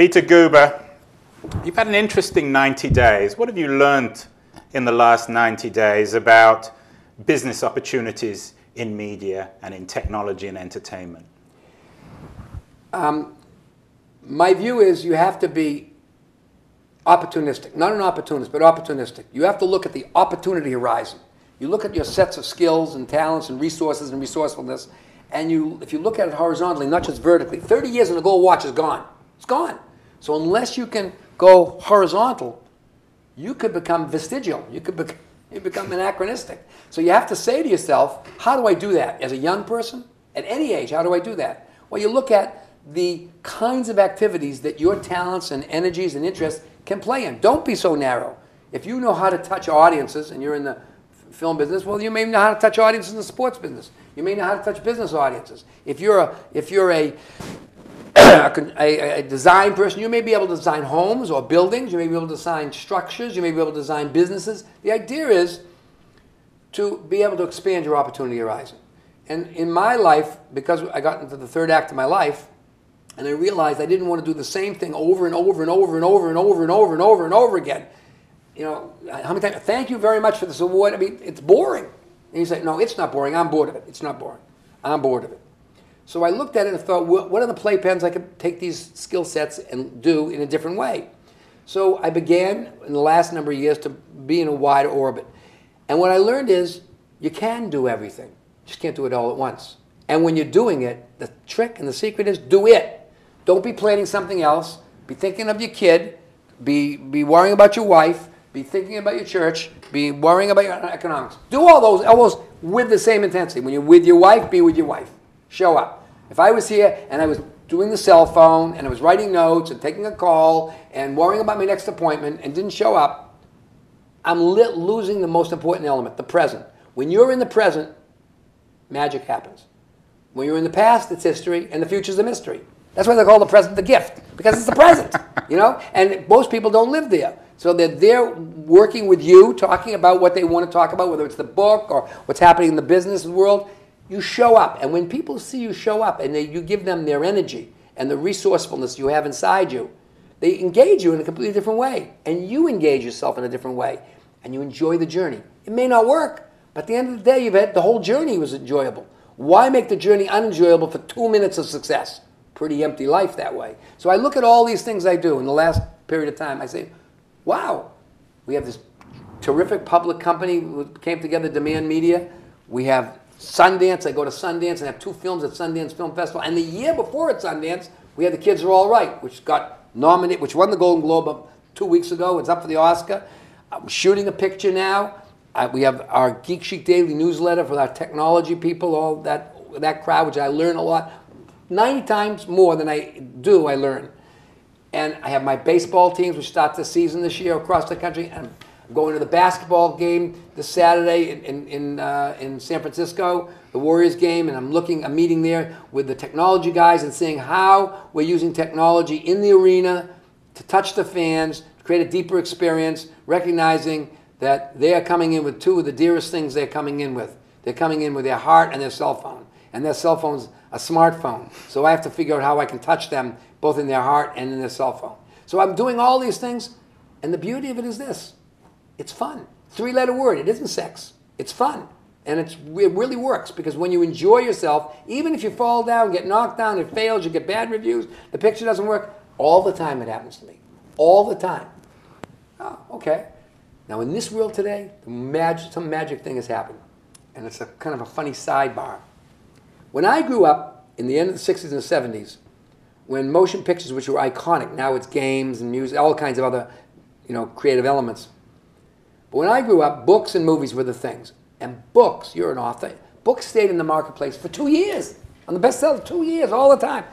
Peter Guber, you've had an interesting 90 days. What have you learned in the last 90 days about business opportunities in media and in technology and entertainment? My view is you have to be opportunistic. Not an opportunist, but opportunistic. You have to look at the opportunity horizon. You look at your sets of skills and talents and resources and resourcefulness, and if you look at it horizontally, not just vertically, 30 years in the gold watch is gone. It's gone. So unless you can go horizontal, you could become vestigial. You become anachronistic. So you have to say to yourself, how do I do that? As a young person, at any age, how do I do that? Well, you look at the kinds of activities that your talents and energies and interests can play in. Don't be so narrow. If you know how to touch audiences and you're in the film business, well, you may know how to touch audiences in the sports business. You may know how to touch business audiences. If you're a design person, you may be able to design homes or buildings. You may be able to design structures. You may be able to design businesses. The idea is to be able to expand your opportunity horizon. And in my life, because I got into the third act of my life, and I realized I didn't want to do the same thing over and over and over and over and over and over and over and over again. You know, how many times? Thank you very much for this award. I mean, it's boring. And you say, no, it's not boring. I'm bored of it. It's not boring. I'm bored of it. So I looked at it and thought, what are the playpens I could take these skill sets and do in a different way? So I began in the last number of years to be in a wider orbit. And what I learned is you can do everything. You just can't do it all at once. And when you're doing it, the trick and the secret is do it. Don't be planning something else. Be thinking of your kid. Be worrying about your wife. Be thinking about your church. Be worrying about your economics. Do all those with the same intensity. When you're with your wife, be with your wife. Show up. If I was here and I was doing the cell phone and I was writing notes and taking a call and worrying about my next appointment and didn't show up, I'm losing the most important element, the present. When you're in the present, magic happens. When you're in the past, it's history, and the future's a mystery. That's why they call the present the gift, because it's the present, you know? And most people don't live there. So they're there working with you, talking about what they want to talk about, whether it's the book or what's happening in the business world. You show up. And when people see you show up and you give them their energy and the resourcefulness you have inside you, they engage you in a completely different way. And you engage yourself in a different way. And you enjoy the journey. It may not work, but at the end of the day, the whole journey was enjoyable. Why make the journey unenjoyable for 2 minutes of success? Pretty empty life that way. So I look at all these things I do in the last period of time. I say, wow, we have this terrific public company who came together, Demand Media. We have Sundance. I go to Sundance and have 2 films at Sundance Film Festival. And the year before at Sundance, we had The Kids Are All Right, which got nominated, which won the Golden Globe 2 weeks ago. It's up for the Oscar. I'm shooting a picture now. We have our Geek Chic Daily newsletter for our technology people, all that crowd, which I learn a lot. 90 times more than I do, I learn. And I have my baseball teams, which start the season this year across the country. And I'm going to the basketball game this Saturday in San Francisco, the Warriors game, and I'm meeting there with the technology guys and seeing how we're using technology in the arena to touch the fans, to create a deeper experience, recognizing that they are coming in with 2 of the dearest things they're coming in with. They're coming in with their heart and their cell phone. And their cell phone's a smartphone. So I have to figure out how I can touch them both in their heart and in their cell phone. So I'm doing all these things, and the beauty of it is this. It's fun. 3-letter word. It isn't sex. It's fun. And it really works, because when you enjoy yourself, even if you fall down, get knocked down, it fails, you get bad reviews, the picture doesn't work, all the time it happens to me. All the time. Oh, okay. Now in this world today, some magic thing has happened. And it's a kind of a funny sidebar. When I grew up in the end of the 60s and the 70s, when motion pictures, which were iconic, now it's games and music, all kinds of other, creative elements. But when I grew up, books and movies were the things. And books, you're an author, books stayed in the marketplace for 2 years. On the bestseller, 2 years, all the time.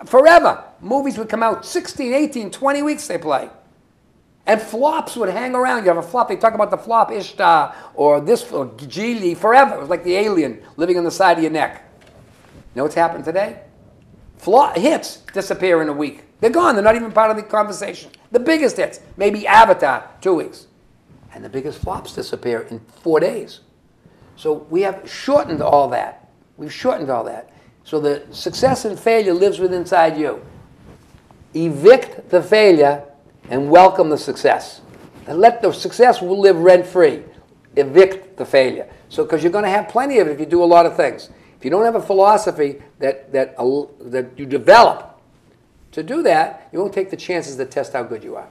Forever. Movies would come out 16, 18, 20 weeks they play. And flops would hang around. You have a flop, they talk about the flop Ishtar or this, or Geely, forever. It was like the alien living on the side of your neck. You know what's happened today? Hits disappear in a week. They're gone. They're not even part of the conversation. The biggest hits, maybe Avatar, 2 weeks. And the biggest flops disappear in 4 days. So we have shortened all that. We've shortened all that. So the success and failure lives within inside you. Evict the failure and welcome the success. And let the success will live rent-free. Evict the failure. So, because you're going to have plenty of it if you do a lot of things. If you don't have a philosophy that you develop to do that, you won't take the chances to test how good you are.